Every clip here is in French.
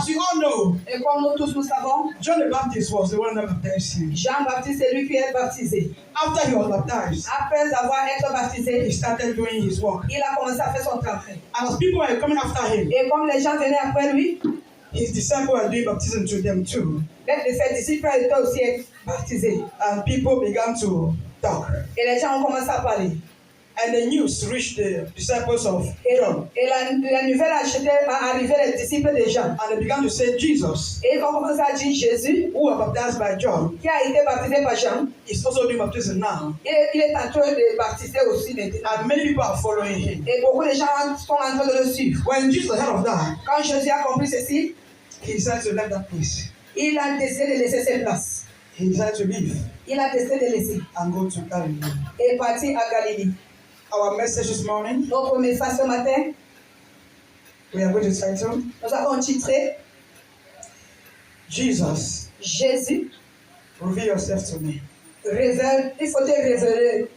As you all know, Et comme nous tous nous savons, John the Baptist was the one that baptized him. Jean-Baptiste, c'est lui qui est baptisé. After he was baptized, Après avoir été baptisé, he started doing his work. il a commencé à faire son travail. And as people were coming after him, Et comme les gens venaient après lui, his disciples were doing baptism to them too. les de ses disciples étaient aussi baptisés. And people began to talk. Et les gens ont commencé à parler. And the news reached the disciples of Et John. la nouvelle a arrivé les disciples de Jean. And they began to say, Jesus, Et ils ont commencé à dire Jésus, who was baptized by John, qui a été baptisé par Jean, is also doing baptism now. il est en train de baptiser aussi maintenant. And many people are following him. Et beaucoup de gens sont en train de le suivre. When Jesus heard of that, Quand Jésus a compris ceci, he decided to leave that place. il a décidé de laisser ses places. He decided to leave Il a décidé de laisser and go to Galilee. et partir à Galilée. Our message this morning, Notre message ce matin, we are going to title, nous avons titré Jesus, Jésus, reveal yourself to me. révèle, il faut te révéler.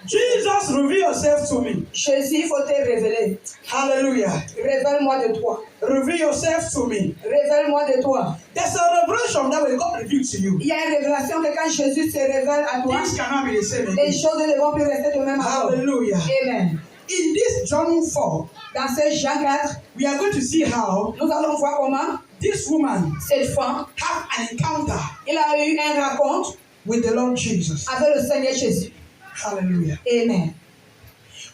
Jesus, reveal yourself to me. Jésus, il faut te révéler. Hallelujah. Révèle-moi de toi. Reveal yourself to me. Révèle-moi de toi. There's a revelation that will God reveal to you. Il y a une révélation que quand Jésus se révèle à toi, Things cannot be the same les again. choses ne vont plus rester de même avant. Hallelujah. Amen. In this John 4, Dans ce Jean 4, we are going to see how nous allons voir comment this woman cette femme, had an encounter il a eu un rencontre with the Lord Jesus. avec le Seigneur Jésus. Hallelujah. Amen.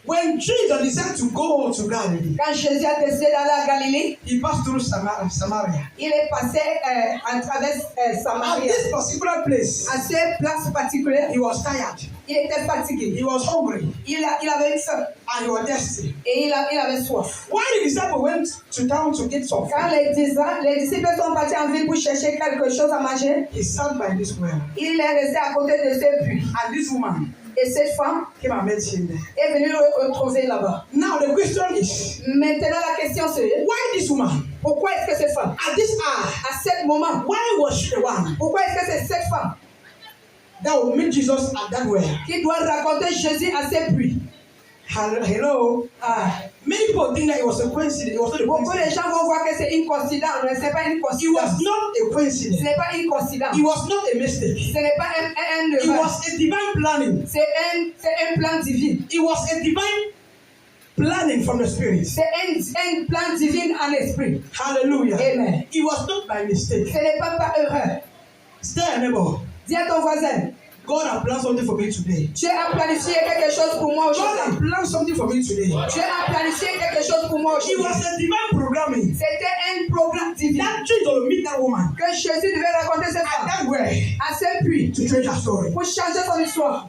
When Jesus decided to go to Galilee, Quand Jésus a décidé d'aller à Galilée, he passed through Samaria. il est passé à travers At Samaria. this particular place, À cette place particulière, he was tired. il était fatigué. He was hungry. Il avait faim And he was thirsty. et il avait soif. When the disciples went to town to get some Quand food, les disciples sont partis en ville pour chercher quelque chose à manger, he sat by this well. il est resté à côté de ce puits. And this woman Et cette femme came and met him there. est venue le retrouver là-bas. Now the question is, Maintenant, la question c'est, why this woman? pourquoi est-ce que cette femme, At this hour, à ce moment, why was she the one pourquoi est-ce que c'est cette femme that would meet Jesus at that well? qui doit raconter Jésus à ce puits? Hello? Many people think that it was a coincidence. It was not a Beaucoup de coincidence. gens vont voir que c'est une coïncidence, mais ce n'est pas une It was coïncidence. not a Ce coincidence. n'est pas une coïncidence. It was not a mistake. Ce n'est pas un It erreur. was a divine planning. C'est un plan divin. It was a divine planning from the Spirit. C'est un plan divin en esprit. Hallelujah. Amen. It was not by mistake. Ce n'est pas par erreur. Stay a neighbor. Dis à ton voisin, God has planned something for me today. Dieu a planifié quelque chose pour moi God has aujourd'hui. planned something for me today. Dieu a planifié quelque chose pour moi It aujourd'hui. was a divine programming. C'était un programme divin That Jesus will meet that woman que Jésus devait raconter cette at femme that way à ce puits to change her story. pour changer son histoire.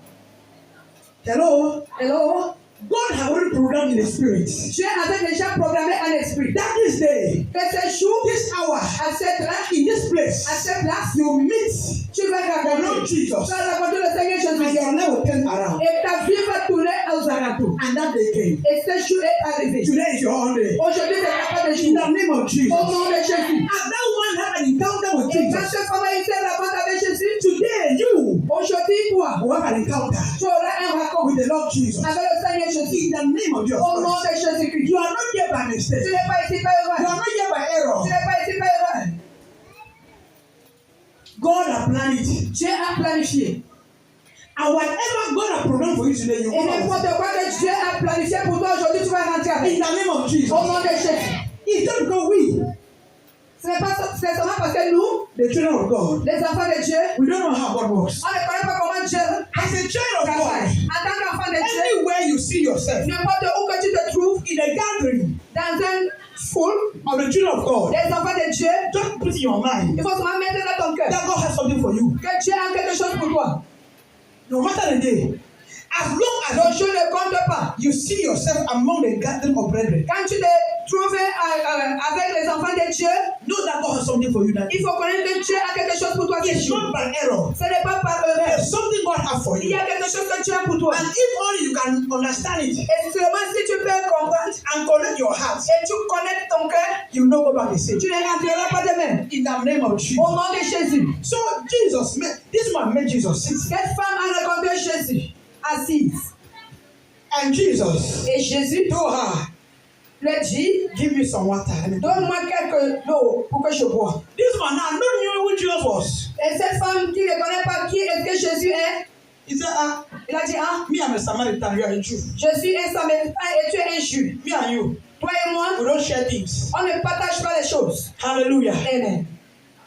Hello? Hello? God has already programmed in the Spirit. Dieu avait déjà programmé un esprit. That this day, Que ce jour, this hour, à cette heure, in this place, à cette place, you meet tu vas the Lord raconter. Jesus, Tu vas raconter le Seigneur and Jésus. your life will turn around. Et ta vie va tourner aux alentours. And that day came. Et ce jour est arrivé. Today is your own day. Aujourd'hui, c'est la fin de In jour. the name of Jesus. Au nom de Jésus. As that woman had an encounter with Et quand Jesus, cette femme a été rencontre avec Jésus, today you aujourd'hui, toi, will have an encounter tu auras un rencontre with the Lord Jesus. avec le Seigneur Jésus. In the name of Jesus Au nom Christ. de Jésus-Christ. You are not here by mistake. Tu n'es pas ici par You erreur. are not here by error. Tu n'es pas ici par erreur. God has planned it. Dieu a planifié. And whatever God has programmed for you today, you Et will. n'importe quoi que Dieu a planifié pour toi aujourd'hui, tu vas rentrer avec. In the name of Jesus. Au nom de Jésus. It's not because we, Ce n'est pas c'est seulement parce que nous, the children of God, les enfants de Dieu, we don't know how God works. on ne connaît pas comment Dieu As a child of travaille. God, En tant qu'enfant de Dieu, anywhere you see yourself n'importe où que tu te trouves, in a gathering dans un foule of the children of God, des enfants de Dieu, just put in your mind il faut seulement mettre dans ton cœur that God has something for you. que Dieu a quelque chose pour toi. No matter the day, as long Le as jour ne compte pas. you see yourself among the gathering of brethren, Quand tu te trouves avec les enfants de Dieu, know that God has something for you. That il faut connaître que Dieu a quelque chose pour toi ce it's jour. not by error. Ce n'est pas par erreur. There's something God has for Il you. y a quelque chose que Dieu a pour toi. And if only you can understand it Et seulement si tu peux comprendre and connect your heart, et tu connectes ton cœur, you will not go back the same. tu ne rentreras pas de même. In the name of Jesus. Au nom de Jésus. So Jesus met this man met Jesus sitting. Cette femme a rencontré Jésus assise. And Jesus Et Jésus told her, lui dit, give me some water. donne-moi quelques d'eau pour que je bois. This man now not knew who Jesus was. Et cette femme qui ne connaît pas qui est-ce que Jésus est, He said, il a dit, ah, me I'm a Samaritan, you are a Jew. je suis un Samaritain et tu es un Juif. Me and you, Toi et moi, we don't share things. on ne partage pas les choses. Hallelujah. Amen.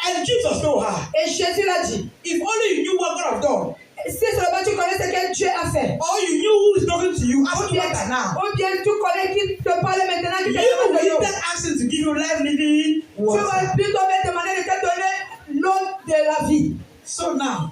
And Jesus told her, Et Jésus l'a dit, if only you knew what God have done, si seulement tu connais ce que Dieu a fait, or you knew who is talking to you, ou ask bien, water now. ou bien tu connais qui te parle maintenant, qui te You demande de will l'eau, then ask him to give you life living tu water. vas plutôt me demander de te donner l'eau de la vie. So now,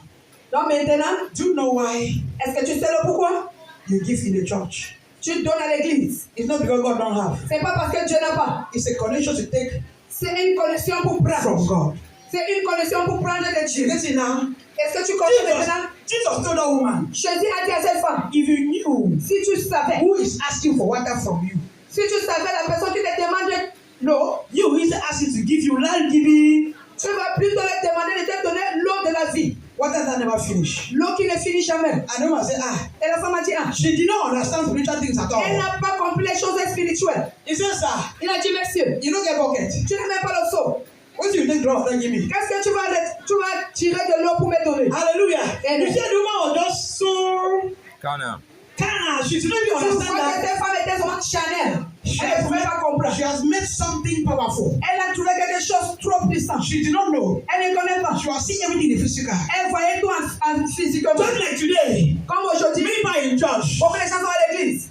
Donc maintenant, do you know why est-ce que tu sais le pourquoi? you give in the church? Tu donnes à l'église. It's not because God don't have. C'est pas parce que Dieu n'a pas. It's a connection to take C'est une connexion pour from prendre. God. C'est une connexion pour prendre de You Dieu. listen now. Est-ce que tu comprends maintenant? Jesus told that woman, Jésus a dit à cette femme, if you knew si tu savais, who is asking for water from you, si tu savais la personne qui te demande l'eau, you will ask him to give you life giving. tu vas plutôt lui demander de te donner l'eau de la vie. Water that never finish. L'eau qui ne finit jamais. And the woman said, Et la femme a dit, ah, she did not understand spiritual things at elle all. n'a pas compris les choses spirituelles. He said, sir, Il a dit, monsieur, you don't get bucket. tu n'as même pas le seau. What do you take drop and give me? Qu'est-ce que tu vas tirer de l'eau pour me donner? Hallelujah. Amen. You said the woman was just so Kana. carnal. She didn't even Tu vois understand que that cette femme était vraiment Chanel. she Elle ne pouvait pas comprendre. has made something powerful. Elle a trouvé quelque chose de trop puissant. She did not know. Elle ne connaît pas. She was seeing everything in the physical. Elle voyait tout en physiquement. Just like today, Comme aujourd'hui, many people in church beaucoup de gens sont à l'église.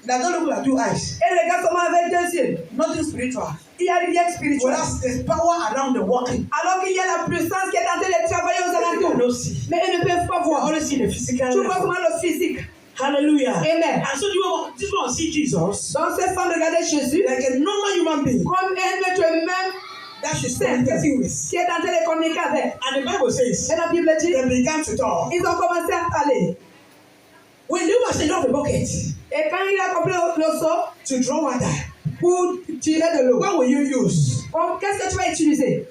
that don't look like two eyes. Et les gars sont avec deux yeux. Nothing spiritual. Il y a rien de spirituel. Whereas there's power around the walking. Alors qu'il y a la puissance qui est en train de travailler aux You alentours. don't see. Mais ils ne peuvent pas You voir. only see the physical. Tu vois level. seulement le physique. Hallelujah. Amen. And so this one see Jesus Donc cette femme regardait Jésus like a normal human being comme un être humain that she's communicating with. qui est en train de communiquer avec. And the Bible says Et la Bible dit, they began to talk. ils ont commencé à parler. When the woman said, "Drop the bucket Et quand il a compris le seau to draw water," pour tirer de l'eau, what will you use? qu'est-ce que tu vas utiliser?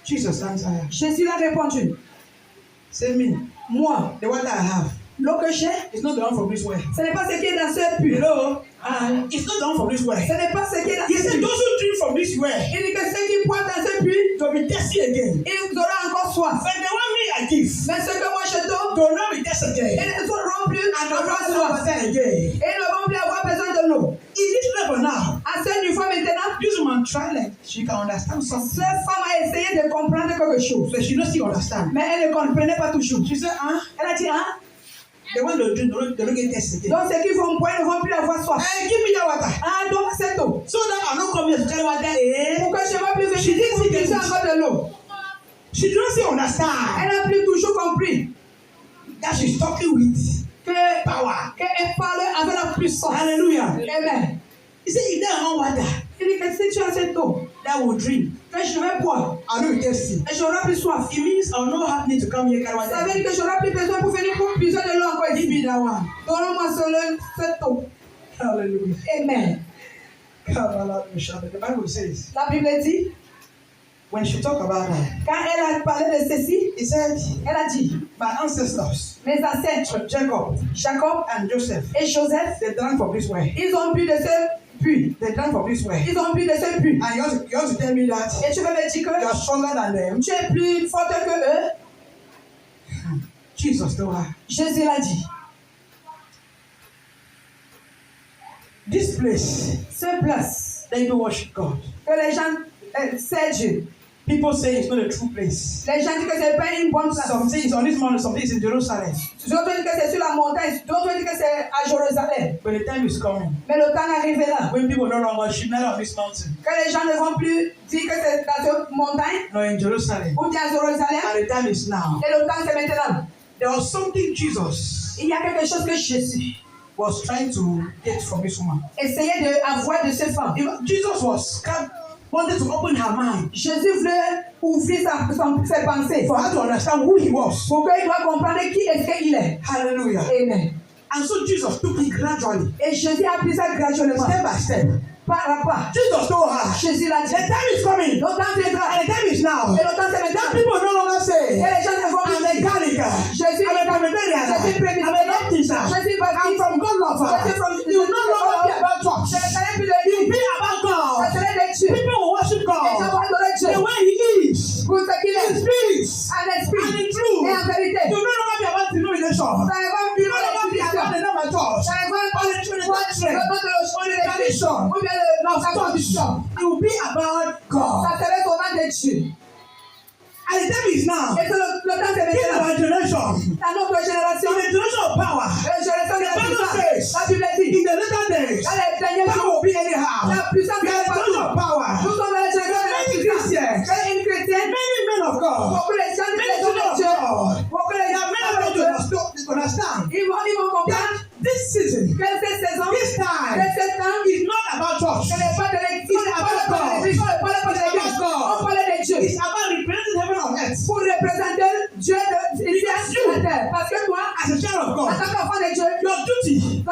Jesus answered, Jésus a répondu, "Say me, moi, the water I have l'eau que j'ai, is not the one from this well. ce n'est pas ce qui est dans ce puits. Hello, it's not the one from this well." Ce n'est pas ce qui est dans He ce said, puits. "Those who drink from this well, Il dit que ceux qui boivent dans ce puits, they'll be thirsty again. ils auront encore soif. But the one me I give, Mais ce que moi je donne, they'll not be thirsty again. ils n'auront plus And they'll avoir not have soif. water again." Et ils n'auront plus avoir besoin de l'eau. In this level now, À ce niveau maintenant, this woman try like she can understand something, cette femme a essayé de comprendre quelque chose. but she don't still understand. Mais elle ne comprenait pas toujours. She said, Elle a dit, ah, the one they drink, they don't get thirsty again. donc ceux qui vont boire ne vont plus avoir soif. Give me that water. Ah, donc cette eau. So that I don't come here to carry water. Pourquoi je ne vais plus She venir didn't pour see puiser the- encore de l'eau? She don't still understand Elle n'a plus toujours compris that she's talking with que power. qu'elle parle avec la puissance. Hallelujah. Amen. He said, if there are water Il dit que si tu as cette eau, that will drink, que je vais boire, I know you're thirsty. et j'aurai plus soif. It means I'll not have need to come here carry Ça veut water. dire que j'aurai plus besoin pour venir pour puiser de l'eau encore Give ici. me that one. Donne-moi seulement cette eau. Hallelujah. Amen. The Bible says, La Bible dit, when she talked about that, quand elle a parlé de ceci, he said, elle a dit, my ancestors, mes ancêtres, Jacob Jacob and Joseph, et Joseph, they drank from this way. ils ont bu de ce puits. They drank from this way. Ils ont bu de ce puits. And you have to tell me that Et tu veux me dire you que are stronger than them. tu es plus forte que eux? Jesus told her, Jésus l'a dit. this place, Ce place they don't worship God. que les gens c'est Dieu. People say it's not a true place. Les gens disent que c'est pas une bonne place. Some say it's on this mountain, some say it's in Jerusalem. D'autres disent que c'est sur la montagne. D'autres disent que c'est à Jérusalem. But the time is coming Mais le temps est arrivé là. when people no longer worship neither on this mountain Que les gens ne vont plus dire que c'est dans cette montagne nor in Jerusalem. ou bien à Jérusalem. And the time is now. Et le temps c'est maintenant. There was something Jesus Il y a quelque chose que Jésus was trying to get from this woman. essayait d'avoir de ces femmes. Jesus wanted to open her mind Jésus voulait ouvrir ses pensées for her to understand who he was. pour qu'il doit comprendre qui est-ce qu'il est. Hallelujah. Amen. And so Jesus took it gradually, Et Jésus a pris ça graduellement, step by step. pas à pas. Jesus told her, Jésus l'a dit. the time is coming Le temps viendra. and the time is now. Et le temps c'est That maintenant. people no longer Et say, les gens ne vont I'm plus a dire. Gallic, Jésus I'm a Parliamentarian, Jésus I'm a Baptist, Jésus I'm from God lover. Jésus from You no longer care about church. C'est plus nom. It will be about God. Ça serait au nom de Dieu. And the time is now. Et c'est le temps c'est In maintenant. our generation, Dans notre génération, in the generation of power, la génération de la the Bible puissance, says, la Bible dit, in the later days, dans les derniers power jours, will be anyhow. la puissance We are est the generation of partout. power. Nous sommes dans la génération de la Many puissance. Christians, Et une chrétienne, many men of God, beaucoup de gens many de children of Dieu, God, beaucoup de they gens are many of de them Dieu, to understand ils vont comprendre that this season, que cette saison, this time, que ce temps, is not about church. ce n'est pas de l'église, It's about God. on ne parle pas de l'église, It's about God. on parle de Dieu. It's about representing heaven on earth. Pour représenter Dieu ici sur la terre. Parce que toi, As a child of en God, tant qu'enfant de Dieu, your duty,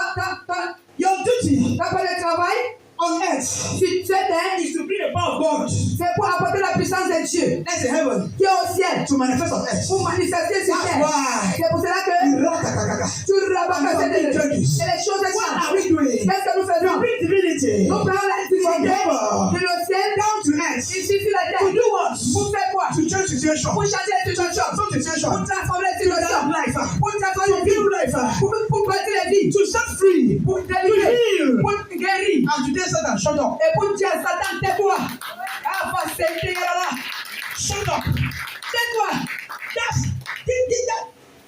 your duty t'as pas de travail, on earth tu es terre, is to bring the power of God, c'est pour apporter la puissance de Dieu that's in heaven, qui est au ciel, to manifest on earth. pour manifester sur That's terre. why C'est pour cela que tu rabats cette et les choses what are changent. we doing? Qu'est-ce que nous We faisons? bring divinity Nous prenons la divinité from de le ciel down to earth. ici sur la To terre. do what? Pour faire quoi? To change situation. Pour changer la situation. Some situation. Pour transformer la To situation. have life. Pour transformer To la vie. build life. Pour bâtir la vie. To set free. Pour To délivrer. heal. Pour guérir. And today Satan, shut up. Et pour dire à Satan, tais-toi. Ah, va s'aider là. Shut up. Tais-toi.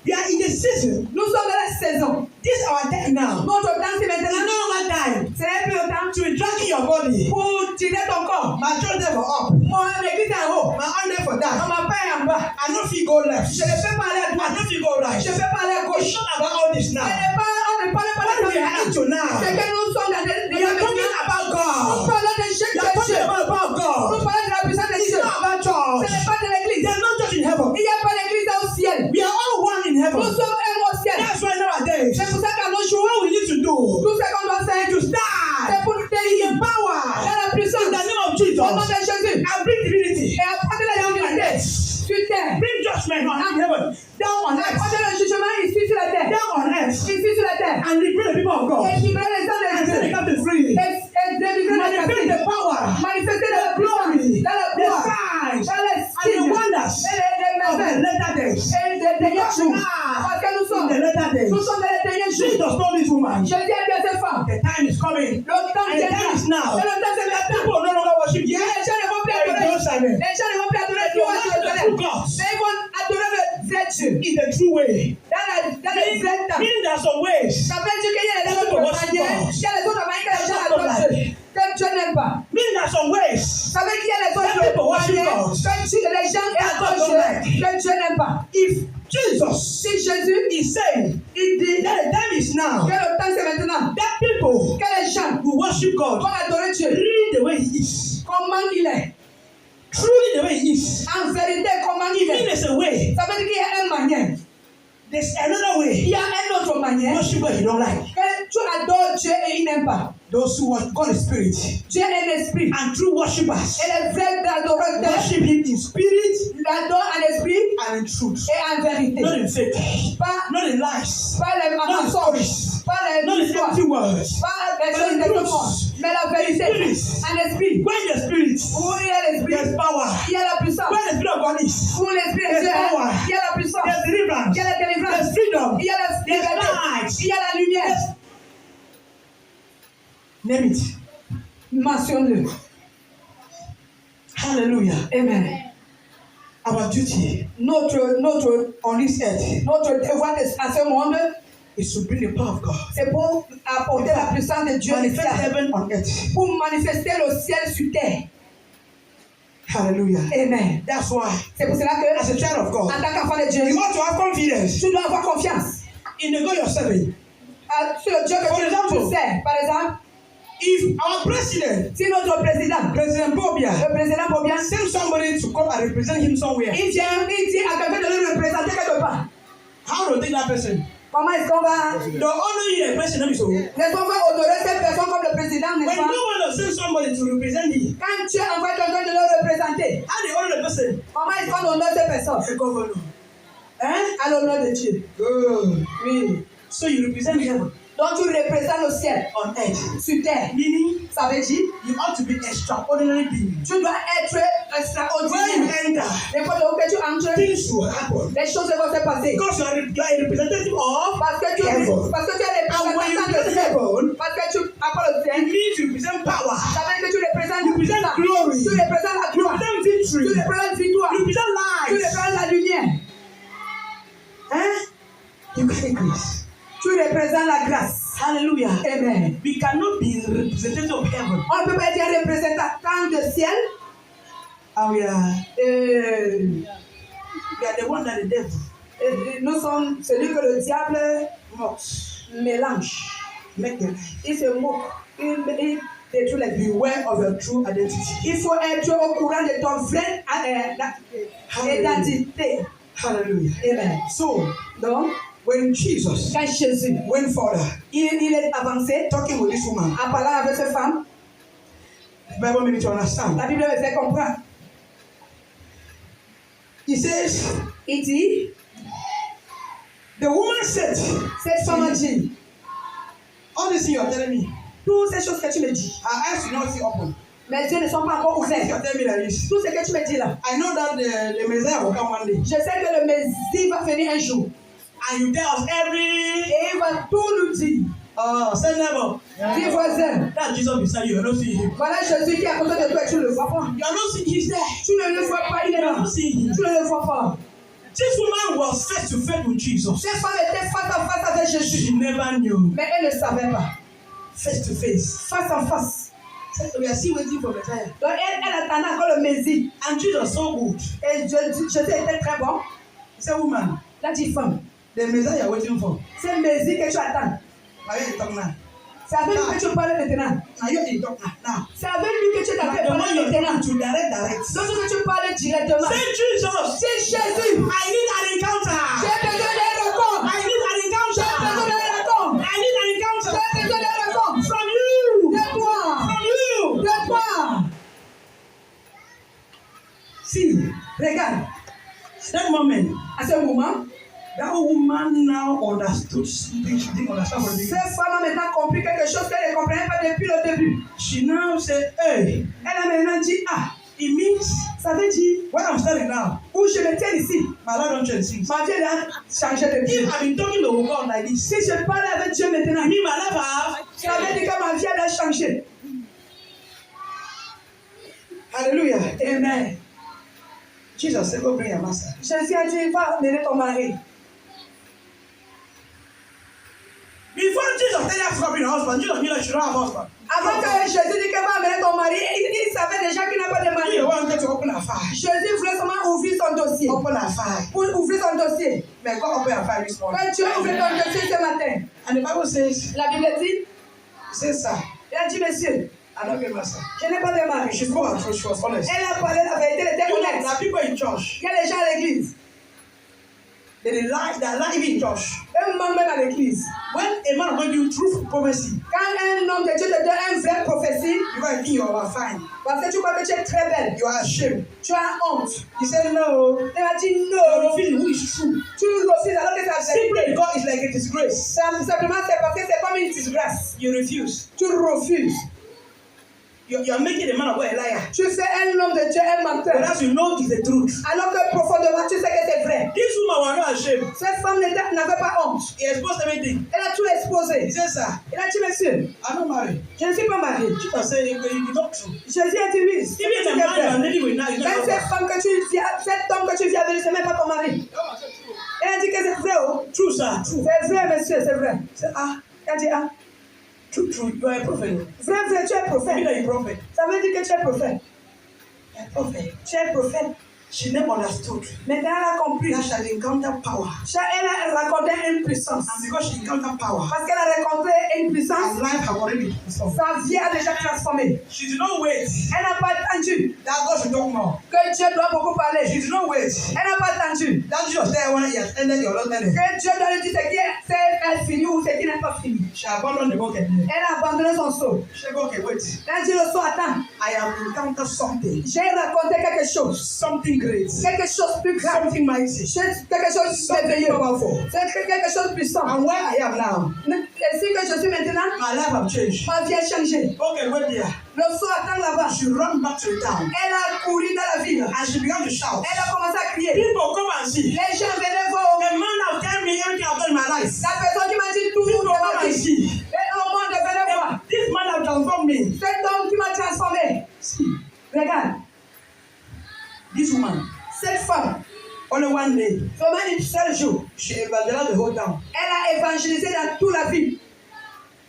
We are in the season. Nous sommes dans la saison. This is our time now. Notre temps, c'est There's maintenant. no longer time Ce n'est plus le temps to be dragging your body. pour tirer ton corps. My children for up. Mon église est en haut. My under for On that. m'a pas en bas. I know if you go left. Je ne peux pas aller à I droite. know if you go right. Je ne peux pas aller à It's gauche. not about all this On now. ne parle pas What de we are ça. into now. C'est que nous sommes dans We are talking about Nous God. parlons de Dieu. We are talking Nous about God. parlons de la puissance de It's Dieu. not about Ce church. n'est pas de l'église. There's no church in heaven. Il n'y a pas d'église au ciel. We are all one in Nous heaven. sommes un au ciel. That's why nowadays, C'est pour ça qu'à nos jours, what we need to do tout ce qu'on doit faire, to c'est start pour nous délivrer in power dans la puissance. in the name of Au nom Jesus de Jésus. and bring divinity. Et apporter la divinité sur terre. Bring judgment on in heaven, down on earth, Apporter le jugement ici sur la terre. down on earth, Ici sur la terre. and liberate the people of God. Et libérer les hommes And de set the Dieu. captives free. Et délivrer les Manifest captifs. the power, Manifester the la glory, gloire, dans la the gloire, signs, dans les and the signes, wonders et les of the merveilles, latter days. et des derniers jours. Parce que nous In sommes, the latter days, nous sommes dans les derniers jours. Jesus told this woman, Je dis à cette femme, the time is coming. le temps And the vient. time is now. Et le temps c'est maintenant. People no longer worship Et you. les gens ne vont plus They adorer. don't serve it. Les gens ne vont plus adorer They Dieu will à worship the Jérusalem. true God. Mais ils vont adorer le vrai Dieu. In the true way. Dans les vrais temps. Meaning there are some ways. Ça veut dire qu'il y a les People autres worship manières. God. Il y a les autres manières que les gens People adorent like. Dieu. Que Dieu n'aime pas. Meaning there are some ways. Ça veut dire qu'il y a les People autres worship manières God. que les gens God adorent don't Dieu. like. Que Dieu n'aime pas. If Jesus Si Jésus, is saying il dit that the time is now, que le temps c'est maintenant. that people Que les gens will worship God vont adorer Dieu. really the way He is, Comment il est. truly the way He is. En vérité, comment il Meaning est. there's a way, Ça veut dire qu'il y a une manière. there's another Il way. y a une autre manière. Worship God you don't like. Que tu adores Dieu et il n'aime pas. Those who worship God in spirit Dieu est l'esprit. and true worshippers Et les vrais adorateurs worship Him in spirit l'adorent en esprit and in truth, et en vérité. not in fake, Pas, not in lies, pas les not in mensonges, stories, pas not les in histoires, empty words. pas les choses de tout le monde, mais la vérité. En esprit. When the spirit, Où il y a l'esprit, there's power. il y a la puissance. When the spirit of God is, Où l'esprit de there's Dieu est, power. il y a la puissance. There's deliverance. Il y a la délivrance. There's freedom. Il y a la There's liberté. light. Il y a la lumière. Name it. Mentionne-le. Hallelujah. Amen. Our duty Notre on this earth devoir à ce monde, is to bring the power of God. c'est pour apporter la puissance de Dieu Manifest ici, heaven on earth. pour manifester le ciel sur terre. Hallelujah. Amen. That's why, C'est pour cela que, as a child of God, en tant qu'enfant de Dieu, you ought to have confidence tu dois avoir confiance in the God you're serving. sur le Dieu For que example, tu sers. Par exemple, If our president, si notre président, President Bobia, le président Bobian, send somebody to come and represent him somewhere, il dit à quelqu'un de le représenter quelque part, how do you think that person? comment est-ce qu'on va, The honor you a president so when n'est-ce qu'on va honorer cette personne comme le président, n'est-ce no pas? one will send somebody to represent him, Quand tu envoies quelqu'un de le représenter, how do you honor the person? comment est-ce qu'on honore cette personne? The governor. À l'honneur de Dieu. Good. Oui. So you represent heaven Donc tu représentes le ciel on earth. sur terre. Meaning, Ça veut dire, you ought to be extraordinary being. tu dois être When you extraordinaire. enter, N'importe où que tu entres, things will happen. les choses vont se passer. Because you are a representative of Parce que tu es heaven. les And when you représentants de represent ciel. heaven, Parce que tu apportes le it ciel. means you represent power. Ça veut dire que tu représentes You victory. Tu représentes victoire. You represent Tu light. représentes la lumière. You carry grace. Tu représentes la grâce. Hallelujah. Amen. We cannot be representatives of heaven. On ne peut pas être un représentant de ciel. And we are the one that the devil Nous sommes celui que le diable mocks. mélange. Make the life. Il se moque. Il détruit la vie. Beware of your true identity. Il faut être au courant de ton vrai identité. Hallelujah. Amen. So, Donc, when Jesus quand Jésus went further, il est avancé talking with this woman, en parlant avec cette femme, the Bible made me to understand. la Bible me fait comprendre. He says, Il dit, the woman said, cette femme a dit, all this thing you're telling me, toutes ces choses que tu me dis, our eyes do not see open. mes yeux ne sont pas encore What is ouverts. you're telling me like this? Tout ce que tu me dis là, I know that the Messiah will come one day. je sais que le Messie va venir un jour. And you tell us every Et il va tout nous dire. send level. Dis voisin, That's Jesus beside you. You're not seeing him. voilà Jésus qui est à côté de toi, tu ne le vois pas. You're not seeing he's there. Tu ne le vois pas, il est You're là. not seeing him. Tu ne le vois pas. This woman was face to face with Jesus. Cette femme était face à face avec Jésus. She never knew. Mais elle ne savait pas. Face to face. Face à face. So we are still waiting for Messiah. Donc elle attendait encore le Messie. And Jesus so good. Et Jésus était très bon. He said, woman, La dit femme, the Messiah you're waiting for. c'est le Messie que tu attends. Now you talk now. C'est avec lui que tu parles maintenant. Now you talk now. C'est avec lui que tu Now t'appelles the one parler you're maintenant. talking to direct. Lorsque tu parles directement. Say Jesus. C'est Jésus. I need an encounter. J'ai besoin d'un rencontre. I need an J'ai encounter. besoin d'un rencontre. I need an encounter. J'ai besoin d'un rencontre. From you. De toi. From you. De toi. Si, regarde. That moment, À ce moment, that woman now understood something she didn't understand from the beginning. cette femme a maintenant compris quelque chose qu'elle ne comprenait pas depuis le début. She now said, hey, Elle a maintenant dit, ah, it means ça veut dire, where I'm standing now, où je me tiens ici, my life don't change things. ma vie a changé de vie. If I've been talking to God like this, Si je parle avec Dieu maintenant, me, my life have. ça veut dire que ma vie a changé. Hallelujah. Amen. Jesus said, go bring your master. Jésus a dit, va mener ton mari. Before Jesus tell her to bring her husband, Jesus knew that she don't have a husband. Avant que Jésus dise que va mener ton mari, il savait déjà qu'il n'a pas de He mari. wanted to open her fire. Jésus voulait seulement ouvrir son dossier. Open her fire. Pour ouvrir son dossier. May God open her fire this morning. Quand Dieu ouvre ton dossier ce matin, And the Bible says, la Bible dit, sir, il a dit, monsieur, I don't get master. je n'ai pas de mari. She spoke her truth, she was honest. Elle a parlé la vérité, elle était You know, honnête. there are people in church. Il y a des gens à l'église. They lie even in church. Un membre même à l'église. When a man of God gives true prophecy, Quand un homme de Dieu te donne une vraie prophétie, you might think you are fine. parce que tu crois que tu es très belle, You are ashamed. tu as honte. He said, no. Elle a dit You non. refuse who is true. Tu refuses alors que c'est la Simply vérité. because it's like a disgrace. Simplement, c'est parce que c'est comme une disgrâce. You refuse. Tu refuses. You are making a man of God a liar. Tu fais un homme de Dieu un menteur. But as you know, it's the truth. Alors que profondément, tu sais que c'est vrai. This woman was not ashamed. Cette femme n'avait pas honte. He exposed everything. Elle a tout exposé. He said, sir, Elle a dit, monsieur, I'm not married. je ne suis pas mariée. Jesus said, it's not true. Jésus a dit oui. Even the man you are living with now is not Même your cette femme que tu viens, cet homme que tu viens avec, ce n'est même pas ton mari. Elle a dit que c'est vrai, oh. True, sir. True. C'est vrai, monsieur, c'est vrai. Say, ah, Elle a dit, ah, true, true. You are a prophet. vrai, vrai, tu es You prophète. are a prophet. Ça veut dire que tu es prophète. You are a prophet. Tu es prophète. She never understood Maintenant, elle a compris. that she had encountered power. Elle a rencontré une puissance. And because she encountered power, Parce qu'elle a rencontré une puissance, her life had already been transformed. sa vie a déjà transformé. She did not wait Elle n'a pas attendu that God should talk more. que Dieu doit beaucoup parler. She did not wait Elle n'a pas attendu that Jesus there when he has ended your not ended. que Dieu doit lui dire ce qui est fini ou ce qui n'est pas fini. She abandoned the bucket. Elle a abandonné son seau. She said, okay, wait. Elle a dit le seau, attends, I have encountered something. j'ai raconté quelque chose. Something great. Quelque chose plus grave. Something mighty. Quelque chose de Something merveilleux. powerful. C'est quelque chose de puissant. And where I am now, Ainsi que je suis maintenant, my life has changed. ma vie a changé. Okay, wait there. Le seau attend là-bas. She ran back to the town Elle a couru dans la ville. and she began to shout. Elle a commencé à crier. People come and see. Les gens venaient voir. The man has told me everything I've done in my life. La personne qui m'a dit tout People de come ma and vie. see. Et au monde venait voir. This man has transformed me. Cet homme qui m'a transformé. See, Regarde. This woman, Cette femme, only one day, seulement un seul jour, she evangelized the whole town elle a évangélisé dans toute la ville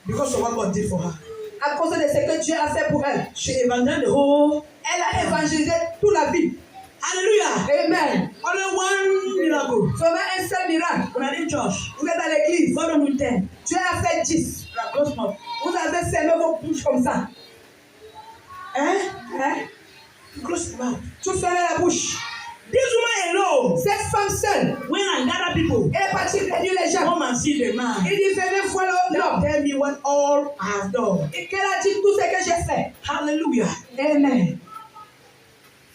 because of what God did for her. à cause de ce que Dieu a fait pour elle. She evangelized the whole. Elle a évangélisé toute la ville. Hallelujah. Amen. Only one miracle. Seulement un seul miracle. When I did church, Vous êtes à l'église. God don't do 10. Dieu a fait 10. Like close mouth. Vous avez fermé vos bouches comme ça. Eh? Hein? Close the mouth. Tu fermes la bouche. This woman alone, Cette femme seule, when I gather people, elle est partie réunir les gens. come and see the man. Il dit, venez voir l'homme. Tell me what all I have done. Et qu'elle a dit tout ce que j'ai fait. Hallelujah. Amen.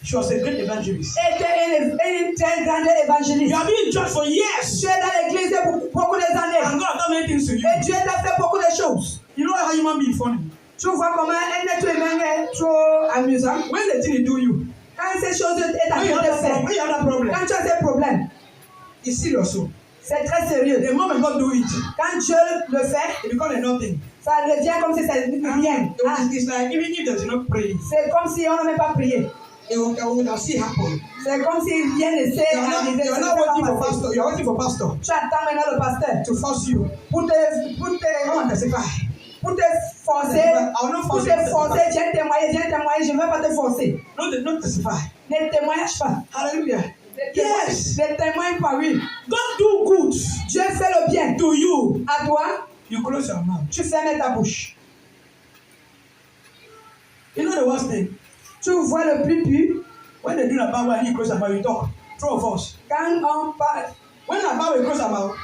She was a great evangelist. Elle était une très grande You évangéliste. have been in church for years. Tu es dans l'église depuis beaucoup d'années. And God has done many things to you. Et Dieu t'a fait beaucoup de choses. You know how human being funny. Tu vois comment un être humain est trop amusant. When the thing they do you, Quand ces choses est en when you train de have faire, when you have that problem, quand tu as ces problèmes, it's serious. So c'est très sérieux. the moment God do it, Quand Dieu le fait, it becomes a nothing. ça devient comme si c'était rien. Ah, It's like even if there's no praise, c'est comme si on n'avait pas prié. it will still happen. C'est comme si rien ne s'est arrivé. You're not waiting for pastor. You're waiting for pastor Tu attends maintenant le pasteur to force you. pour Come on, testify. forcer, viens témoigner, je ne vais pas te forcer. Not testify. Ne témoigne pas. Hallelujah. Yes. Ne témoigne pas, oui. God do good Dieu fait le bien. to you. À toi, You close your mouth. tu fermes ta bouche. You know the worst thing? Tu vois le plus pur When they do the Bible and you close your mouth, you talk. True or false? quand on parle. When the Bible close your mouth,